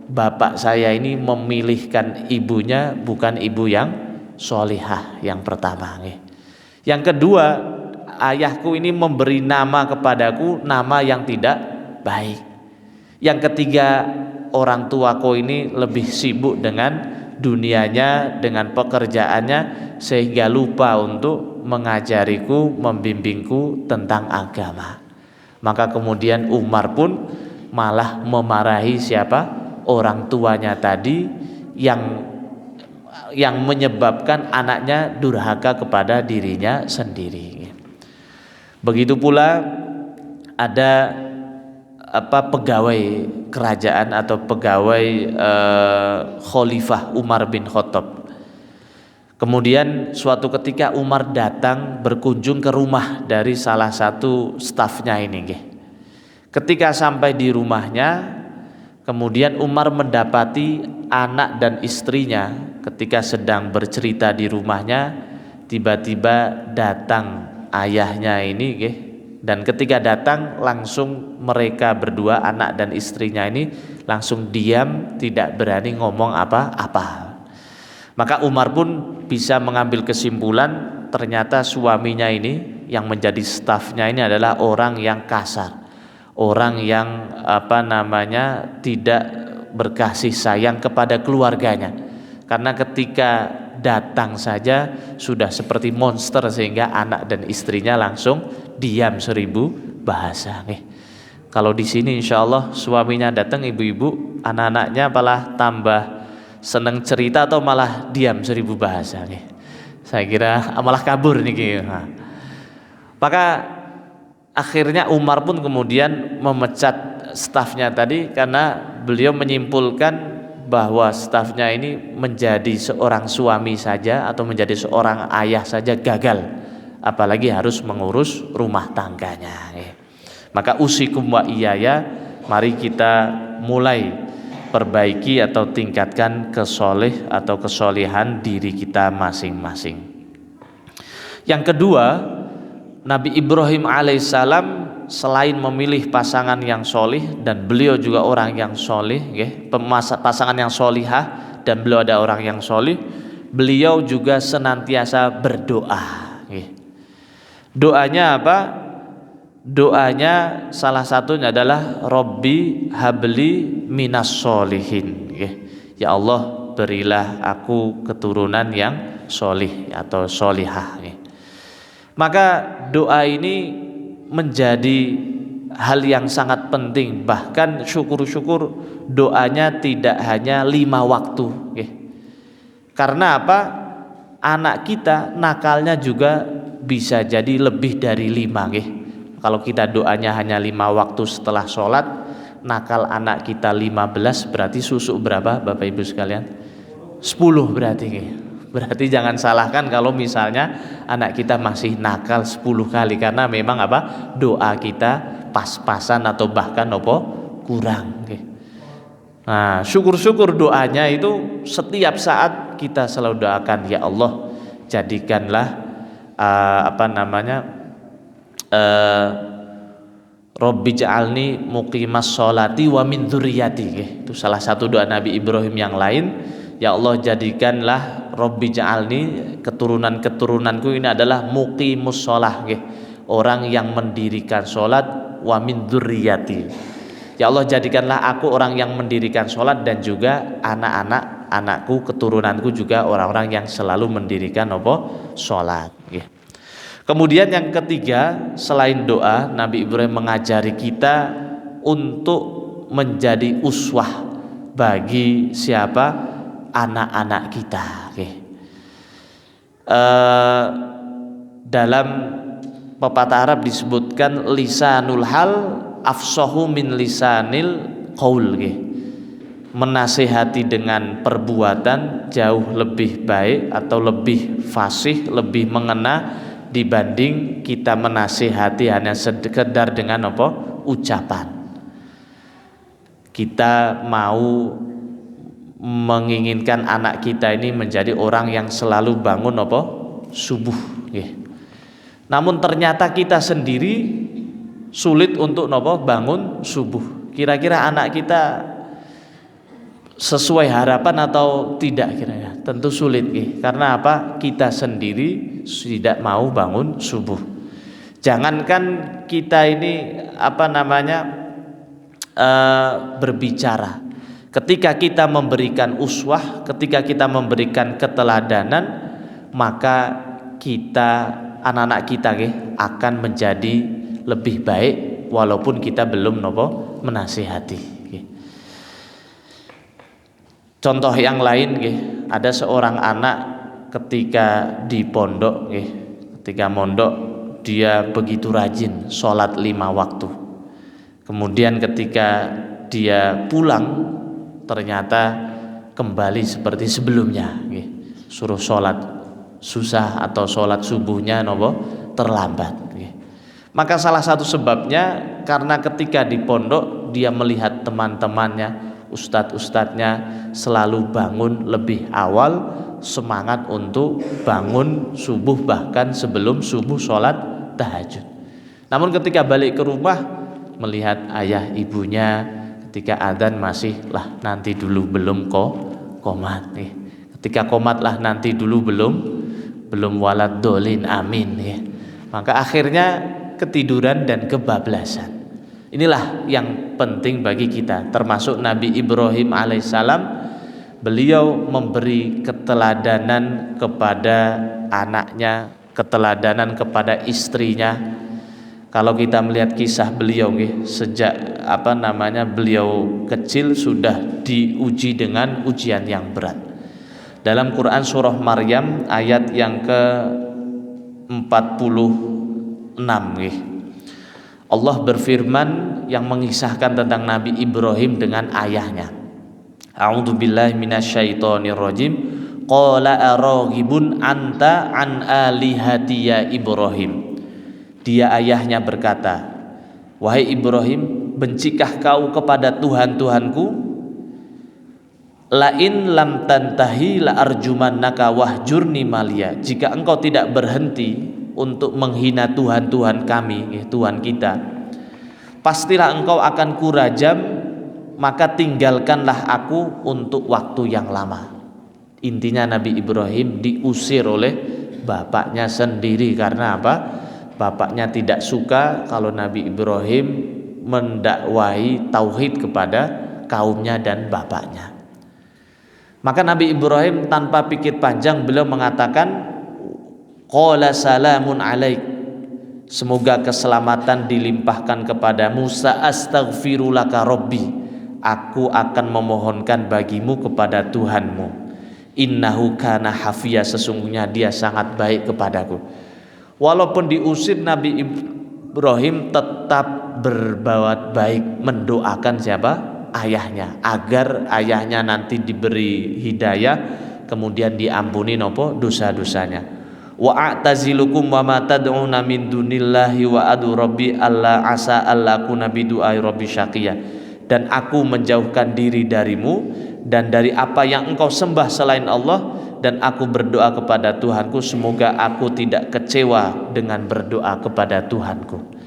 bapak saya ini memilihkan ibunya bukan ibu yang sholihah, yang pertama. Yang kedua, ayahku ini memberi nama kepadaku, nama yang tidak baik. Yang ketiga, orang tuaku ini lebih sibuk dengan dunianya, dengan pekerjaannya, sehingga lupa untuk mengajariku, membimbingku tentang agama. Maka kemudian Umar pun malah memarahi siapa? Orang tuanya tadi yang menyebabkan anaknya durhaka kepada dirinya sendiri. Begitu pula ada pegawai kerajaan atau pegawai Khalifah Umar bin Khattab. Kemudian suatu ketika Umar datang berkunjung ke rumah dari salah satu stafnya ini. Ketika sampai di rumahnya, kemudian Umar mendapati anak dan istrinya ketika sedang bercerita di rumahnya, tiba-tiba datang ayahnya ini, dan ketika datang langsung mereka berdua, anak dan istrinya ini langsung diam, tidak berani ngomong apa-apa. Maka Umar pun bisa mengambil kesimpulan, ternyata suaminya ini yang menjadi stafnya ini adalah orang yang kasar, orang yang tidak berkasih sayang kepada keluarganya. Karena ketika datang saja sudah seperti monster, sehingga anak dan istrinya langsung diam 1000 bahasa. Kalau di sini insya Allah suaminya datang, ibu-ibu, anak-anaknya malah tambah seneng cerita atau malah diam 1000 bahasa. Saya kira malah kabur nih. Maka akhirnya Umar pun kemudian memecat stafnya tadi, karena beliau menyimpulkan bahwa stafnya ini menjadi seorang suami saja atau menjadi seorang ayah saja gagal, apalagi harus mengurus rumah tangganya. Maka usikum wa iyaya, mari kita mulai perbaiki atau tingkatkan kesolehan diri kita masing-masing. Yang kedua, Nabi Ibrahim alaihissalam selain memilih pasangan yang solih, dan beliau juga orang yang solih, pasangan yang solihah, dan beliau ada orang yang solih, beliau juga senantiasa berdoa. Doanya apa? Doanya salah satunya adalah Robbi habli minas solihin. Ya Allah, berilah aku keturunan yang solih atau solihah. Maka doa ini menjadi hal yang sangat penting. Bahkan syukur-syukur doanya tidak hanya 5 waktu. Karena apa? Anak kita nakalnya juga bisa jadi lebih dari 5. Kalau kita doanya hanya 5 waktu setelah sholat, nakal anak kita 15, berarti susuk berapa Bapak Ibu sekalian? 10 berarti. Berarti jangan salahkan kalau misalnya anak kita masih nakal 10 kali, karena memang apa? Doa kita pas-pasan atau bahkan kurang. Nah, syukur-syukur doanya itu setiap saat kita selalu doakan, ya Allah, jadikanlah Robbi ja'alni muqimas sholati wa min dzurriyyati. Itu salah satu doa Nabi Ibrahim yang lain. Ya Allah, jadikanlah Robbi ja'alni, keturunan-keturunanku ini adalah muqimus sholah, orang yang mendirikan sholat, wa min dzurriyyati. Ya Allah, jadikanlah aku orang yang mendirikan sholat dan juga anakku, keturunanku juga orang-orang yang selalu mendirikan sholat. Kemudian yang ketiga, selain doa, Nabi Ibrahim mengajari kita untuk menjadi uswah bagi siapa? Anak-anak kita. Dalam pepatah Arab disebutkan lisanul hal afsahu min lisanil qaul. Menasihati dengan perbuatan jauh lebih baik atau lebih fasih, lebih mengena dibanding kita menasihati hanya sekedar dengan ucapan. Kita mau menginginkan anak kita ini menjadi orang yang selalu bangun subuh. Namun ternyata kita sendiri sulit untuk bangun subuh. Kira-kira anak kita sesuai harapan atau tidak kira-kira? Tentu sulit, karena apa? Kita sendiri tidak mau bangun subuh. Jangankan kita ini berbicara, ketika kita memberikan uswah, ketika kita memberikan keteladanan, maka anak-anak kita akan menjadi lebih baik walaupun kita belum menasihati. Contoh yang lain, ada seorang anak ketika di pondok, ketika mondok dia begitu rajin sholat 5 waktu. Kemudian ketika dia pulang ternyata kembali seperti sebelumnya, suruh sholat susah atau sholat subuhnya terlambat. Maka salah satu sebabnya karena ketika di pondok dia melihat teman-temannya, ustadz-ustadznya selalu bangun lebih awal, semangat untuk bangun subuh bahkan sebelum subuh sholat tahajud. Namun ketika balik ke rumah melihat ayah ibunya ketika adzan masih nanti dulu belum qomat. Ketika qomat nanti dulu belum walad dolin amin. Maka akhirnya ketiduran dan kebablasan. Inilah yang penting bagi kita, termasuk Nabi Ibrahim alaihissalam. Beliau memberi keteladanan kepada anaknya, keteladanan kepada istrinya. Kalau kita melihat kisah beliau, sejak beliau kecil sudah diuji dengan ujian yang berat. Dalam Quran surah Maryam ayat yang ke-46, Allah berfirman yang mengisahkan tentang Nabi Ibrahim dengan ayahnya. A'udzubillahi minasyaitonirrajim. Qala araghibun anta an alihati ya Ibrahim. Dia ayahnya berkata, wahai Ibrahim, bencikah kau kepada Tuhan-Tuhanku? Lain lam tantahi la arjumannaka wahjurni maliya. Jika engkau tidak berhenti untuk menghina Tuhan-Tuhan kami, Tuhan kita, pastilah engkau akan kurajam, maka tinggalkanlah aku untuk waktu yang lama. Intinya Nabi Ibrahim diusir oleh bapaknya sendiri. Karena apa? Bapaknya tidak suka kalau Nabi Ibrahim mendakwahi tauhid kepada kaumnya dan bapaknya. Maka Nabi Ibrahim tanpa pikir panjang beliau mengatakan, qala salamun alaik, semoga keselamatan dilimpahkan kepadamu. Sa'astaghfirulaka rabbi, aku akan memohonkan bagimu kepada Tuhanmu. Innahu kana hafiya, sesungguhnya dia sangat baik kepadaku. Walaupun diusir, Nabi Ibrahim tetap berbuat baik, mendoakan siapa? Ayahnya, agar ayahnya nanti diberi hidayah, kemudian diampuni nopo dosa-dosanya. Wa a'tazilukum wa ma tad'una min dunillahi wa adu rabbi alla asa allakuna bidu'ai rabbi syaqiyah. Dan aku menjauhkan diri darimu dan dari apa yang engkau sembah selain Allah, dan aku berdoa kepada Tuhanku semoga aku tidak kecewa dengan berdoa kepada Tuhanku.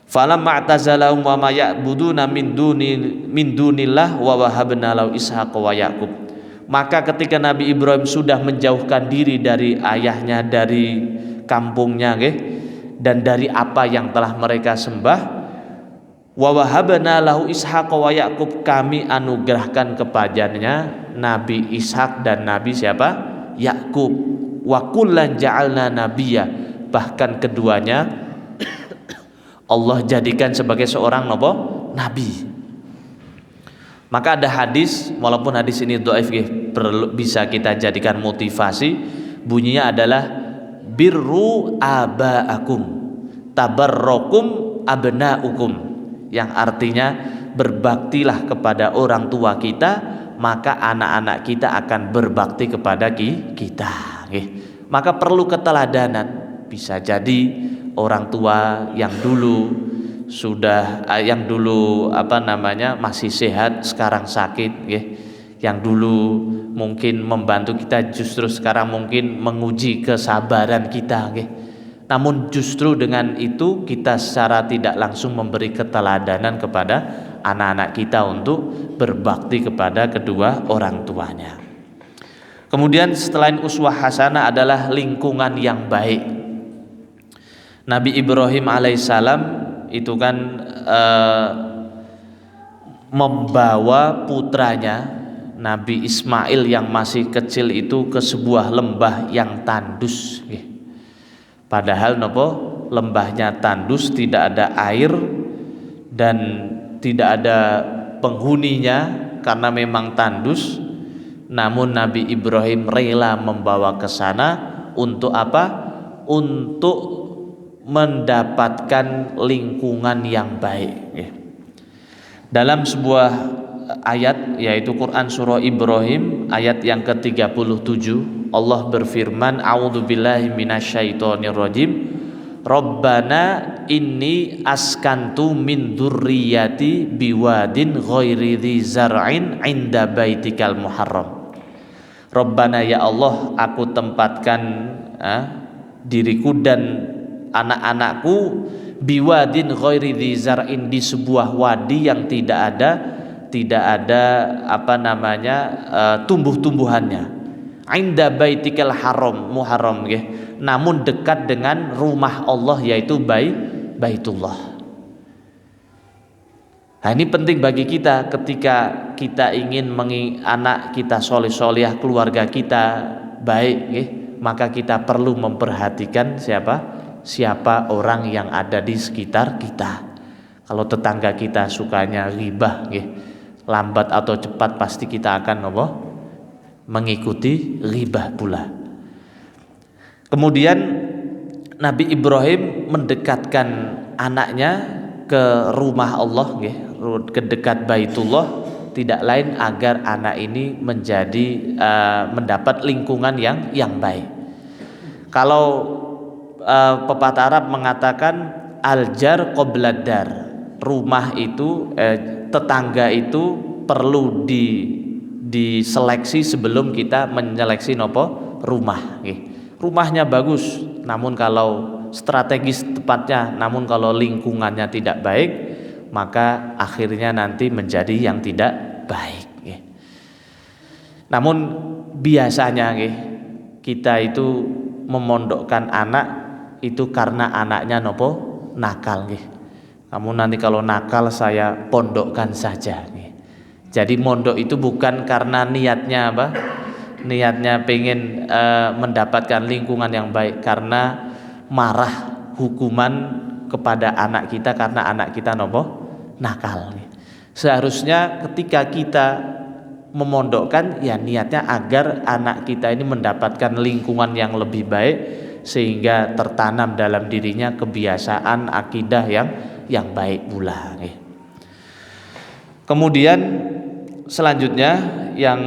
Falamma a'tazalahum wa ma ya'buduna min dunillah wa wahabna lahu Ishaq wa Yaqub. Maka ketika Nabi Ibrahim sudah menjauhkan diri dari ayahnya, dari kampungnya, dan dari apa yang telah mereka sembah, wa wahabna lahu Ishaq wa Yaqub, kami anugerahkan kepadanya Nabi Ishak dan Nabi siapa? Yakub. Wa kullan ja'alna nabiyya, bahkan keduanya Allah jadikan sebagai seorang nabi. Maka ada hadis, walaupun hadis ini dhaif, bisa kita jadikan motivasi. Bunyinya adalah birru abaakum tabarrakum abnaukum, yang artinya berbaktilah kepada orang tua kita, maka anak-anak kita akan berbakti kepada kita. Maka perlu keteladanan. Bisa jadi orang tua yang dulu masih sehat sekarang sakit, yang dulu mungkin membantu kita justru sekarang mungkin menguji kesabaran kita, namun justru dengan itu kita secara tidak langsung memberi keteladanan kepada anak-anak kita untuk berbakti kepada kedua orang tuanya. Kemudian selain uswah hasanah adalah lingkungan yang baik. Nabi Ibrahim alaihissalam itu kan membawa putranya Nabi Ismail yang masih kecil itu ke sebuah lembah yang tandus. Padahal lembahnya tandus, tidak ada air dan tidak ada penghuninya karena memang tandus. Namun Nabi Ibrahim rela membawa ke sana untuk apa? Untuk mendapatkan lingkungan yang baik. Dalam sebuah ayat, yaitu Quran surah Ibrahim ayat yang ke-37, Allah berfirman, a'udzubillahi minasyaitonirrajim, Rabbana inni askantu min dzurriyyati biwadin ghairi dzi zar'in 'inda baitikal muharram. Rabbana, ya Allah, aku tempatkan diriku dan anak-anakku biwadin ghairi dzi zar'in, di sebuah wadi yang tidak ada tumbuh-tumbuhannya, inda baitikal muharram, namun dekat dengan rumah Allah, yaitu Baitullah. Nah, ini penting bagi kita ketika kita ingin anak kita soleh-solehah, keluarga kita baik, maka kita perlu memperhatikan siapa orang yang ada di sekitar kita. Kalau tetangga kita sukanya ghibah, lambat atau cepat pasti kita akan mengikuti ghibah pula. Kemudian Nabi Ibrahim mendekatkan anaknya ke rumah Allah, ke dekat Baitullah, tidak lain agar anak ini mendapat lingkungan yang baik. Kalau pepatah Arab mengatakan al-jar qoblad dar, rumah itu tetangga itu perlu diseleksi sebelum kita menyeleksi rumah. Rumahnya bagus, namun kalau strategis tepatnya, namun kalau lingkungannya tidak baik, maka akhirnya nanti menjadi yang tidak baik. Namun biasanya kita itu memondokkan anak itu karena anaknya nakal. Kamu nanti kalau nakal saya pondokkan saja. Jadi mondok itu bukan karena niatnya niatnya pengen mendapatkan lingkungan yang baik, karena marah hukuman kepada anak kita karena anak kita nakal. Seharusnya ketika kita memondokkan, ya niatnya agar anak kita ini mendapatkan lingkungan yang lebih baik, sehingga tertanam dalam dirinya kebiasaan akidah yang baik pula. Kemudian selanjutnya yang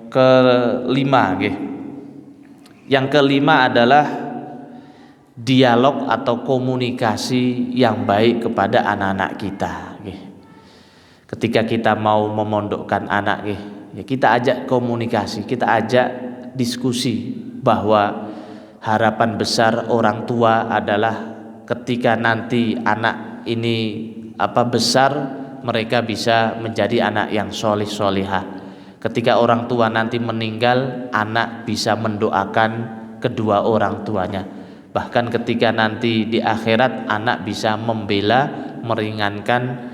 kelima nggih. Yang kelima adalah dialog atau komunikasi yang baik kepada anak-anak kita nggih. Ketika kita mau memondokkan anak nggih, ya kita ajak komunikasi, kita ajak diskusi bahwa harapan besar orang tua adalah ketika nanti anak ini besar, mereka bisa menjadi anak yang solih solihah. Ketika orang tua nanti meninggal, anak bisa mendoakan kedua orang tuanya. Bahkan ketika nanti di akhirat, anak bisa membela, meringankan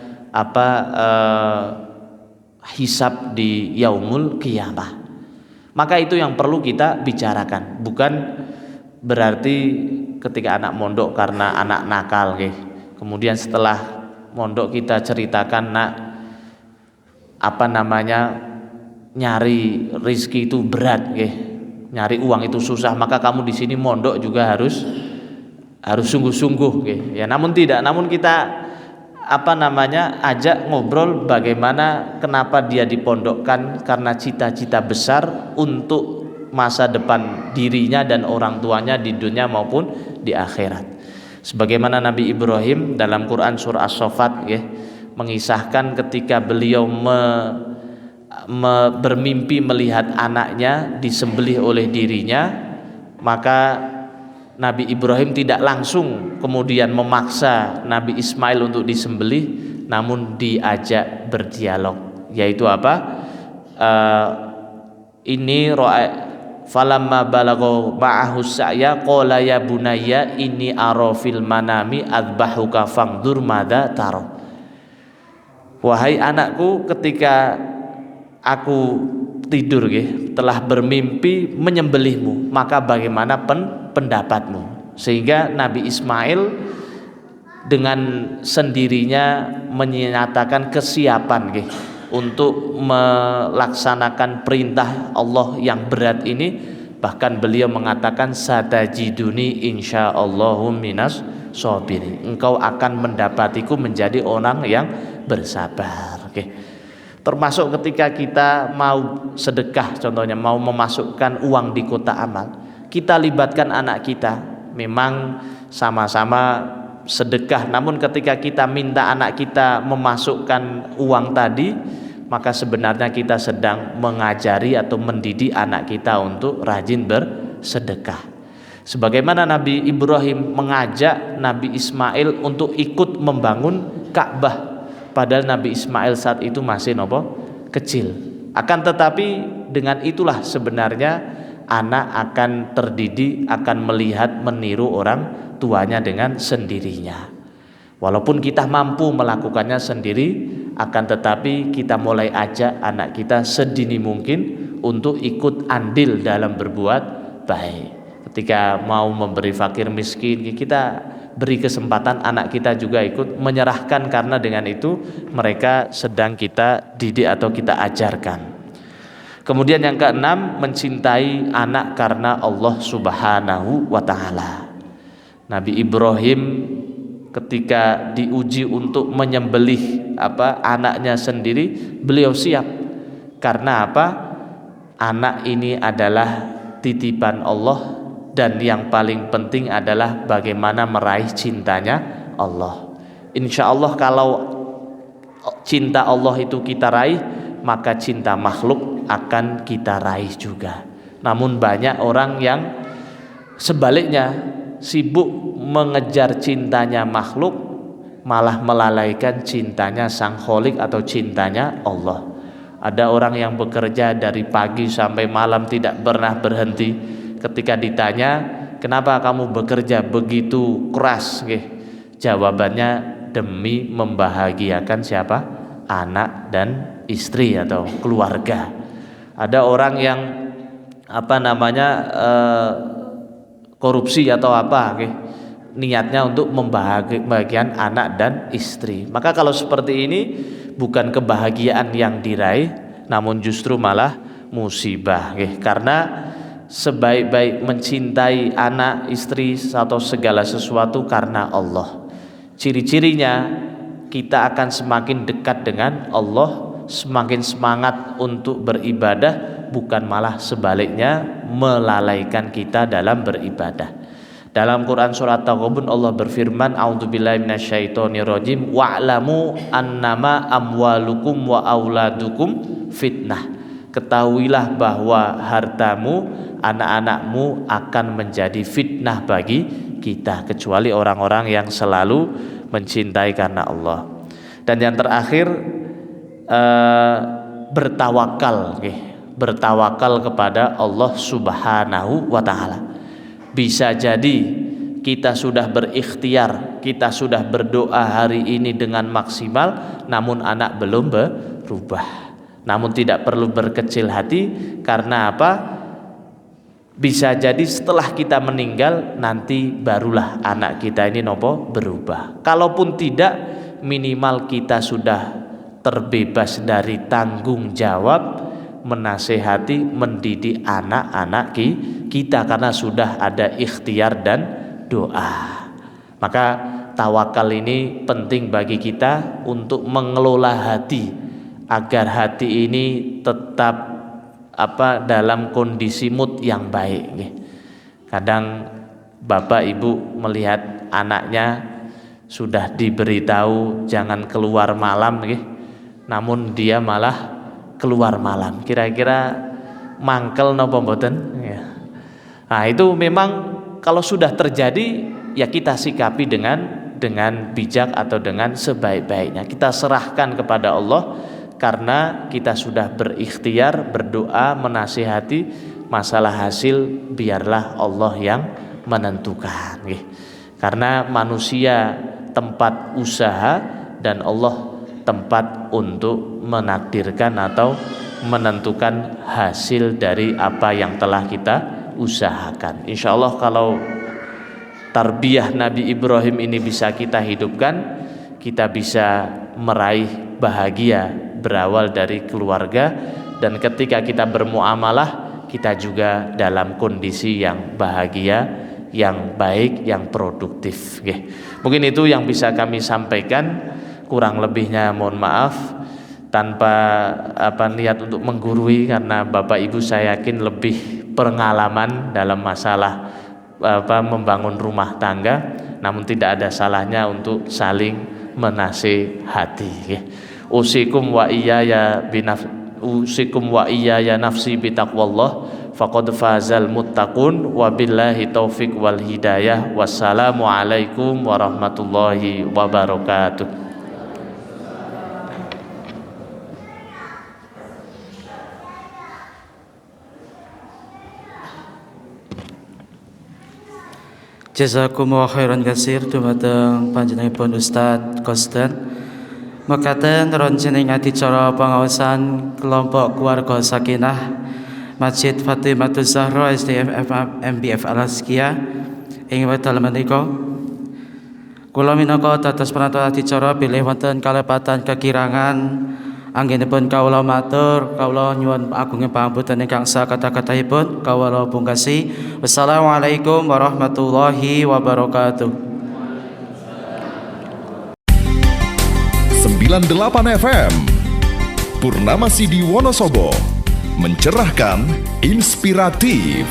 hisab di yaumul qiyamah. Maka itu yang perlu kita bicarakan. Bukan berarti ketika anak mondok karena anak nakal nggih. Kemudian setelah mondok kita ceritakan, nak nyari rizki itu berat nggih. Nyari uang itu susah, maka kamu di sini mondok juga harus sungguh-sungguh nggih. Ya namun kita ajak ngobrol bagaimana kenapa dia dipondokkan, karena cita-cita besar untuk masa depan dirinya dan orang tuanya di dunia maupun di akhirat. Sebagaimana Nabi Ibrahim dalam Quran surah As-Saffat mengisahkan ketika beliau bermimpi melihat anaknya disembelih oleh dirinya, maka Nabi Ibrahim tidak langsung kemudian memaksa Nabi Ismail untuk disembelih, namun diajak berdialog, yaitu falamma balagha ma'ahu sa'ya qala ya bunayya inni ara fil manami adbahuka fangdur madza tara. Wahai anakku, ketika aku tidur telah bermimpi menyembelihmu, maka bagaimana pendapatmu? Sehingga Nabi Ismail dengan sendirinya menyatakan kesiapan untuk melaksanakan perintah Allah yang berat ini. Bahkan beliau mengatakan satajiduni insyaallahu minas sabirin, engkau akan mendapatiku menjadi orang yang bersabar. Termasuk ketika kita mau sedekah, contohnya mau memasukkan uang di kotak amal, kita libatkan anak kita. Memang sama-sama sedekah, namun ketika kita minta anak kita memasukkan uang tadi, maka sebenarnya kita sedang mengajari atau mendidik anak kita untuk rajin bersedekah. Sebagaimana Nabi Ibrahim mengajak Nabi Ismail untuk ikut membangun Ka'bah, padahal Nabi Ismail saat itu masih kecil. Akan tetapi dengan itulah sebenarnya anak akan terdidik, akan melihat meniru orang tuanya dengan sendirinya. Walaupun kita mampu melakukannya sendiri, akan tetapi kita mulai ajak anak kita sedini mungkin untuk ikut andil dalam berbuat baik. Ketika mau memberi fakir miskin, kita beri kesempatan anak kita juga ikut menyerahkan, karena dengan itu mereka sedang kita didik atau kita ajarkan. Kemudian yang keenam, mencintai anak karena Allah Subhanahu wa ta'ala. Nabi Ibrahim ketika diuji untuk menyembelih anaknya sendiri, beliau siap. Karena anak ini adalah titipan Allah, dan yang paling penting adalah bagaimana meraih cintanya Allah. Insya Allah kalau cinta Allah itu kita raih, maka cinta makhluk akan kita raih juga. Namun banyak orang yang sebaliknya, sibuk mengejar cintanya makhluk, malah melalaikan cintanya Sang Kholik atau cintanya Allah. Ada orang yang bekerja dari pagi sampai malam tidak pernah berhenti. Ketika ditanya, kenapa kamu bekerja begitu keras? Jawabannya, demi membahagiakan siapa? Anak dan istri atau keluarga. Ada orang yang korupsi atau niatnya untuk membahagiakan anak dan istri. Maka kalau seperti ini bukan kebahagiaan yang diraih, namun justru malah musibah. Karena sebaik-baik mencintai anak, istri atau segala sesuatu karena Allah, ciri-cirinya kita akan semakin dekat dengan Allah, semakin semangat untuk beribadah, bukan malah sebaliknya melalaikan kita dalam beribadah. Dalam Quran surat Taghabun Allah berfirman, a'udzubillahi minasyaitonirrajim, wa'lamu annama amwalukum wa auladukum fitnah. Ketahuilah bahwa hartamu, anak-anakmu akan menjadi fitnah bagi kita, kecuali orang-orang yang selalu mencintai karena Allah. Dan yang terakhir, bertawakal, bertawakal kepada Allah Subhanahu wa ta'ala. Bisa jadi kita sudah berikhtiar, kita sudah berdoa hari ini dengan maksimal, namun anak belum berubah. Namun tidak perlu berkecil hati, karena apa? Bisa jadi setelah kita meninggal nanti barulah anak kita ini berubah. Kalaupun tidak, minimal kita sudah terbebas dari tanggung jawab menasehati, mendidik anak-anak kita, karena sudah ada ikhtiar dan doa. Maka tawakal ini penting bagi kita untuk mengelola hati, agar hati ini tetap dalam kondisi mood yang baik. Kadang bapak ibu melihat anaknya sudah diberitahu jangan keluar malam, namun dia malah keluar malam, kira-kira mangkel napa mboten ya. Nah, itu memang kalau sudah terjadi ya kita sikapi dengan bijak atau dengan sebaik-baiknya. Kita serahkan kepada Allah, karena kita sudah berikhtiar, berdoa, menasihati. Masalah hasil biarlah Allah yang menentukan. Karena manusia tempat usaha dan Allah tempat untuk menakdirkan atau menentukan hasil dari apa yang telah kita usahakan. Insya Allah kalau tarbiyah Nabi Ibrahim ini bisa kita hidupkan, kita bisa meraih bahagia berawal dari keluarga, dan ketika kita bermuamalah kita juga dalam kondisi yang bahagia, yang baik, yang produktif. Mungkin itu yang bisa kami sampaikan. Kurang lebihnya mohon maaf, tanpa niat untuk menggurui, karena Bapak Ibu saya yakin lebih pengalaman dalam masalah membangun rumah tangga, namun tidak ada salahnya untuk saling menasihati. Usikum wa iyaya nafsi bitaqwallah faqad fazal muttaqun, wabillahi taufik wal hidayah. Wassalamu alaikum warahmatullahi wabarakatuh. Jazakumullah khairan katsir dumateng panjenenganipun Ustaz Kosten. Mekaten ronjening adicara pangaosan kelompok keluarga Sakinah Masjid Fatimatuz Zahra SDM MBF Al-Azkiyah ing wekdal menika kula minangka dados penonton adicara bilih wonten kalepatan kekirangan anggenipun kawula matur, kawula nyuwun agunging pangapunten ingkang sakata-katahipun, kawula pungkasi. Wassalamualaikum warahmatullahi wabarakatuh. 98 FM Purnama Sidi Wonosobo, mencerahkan, inspiratif.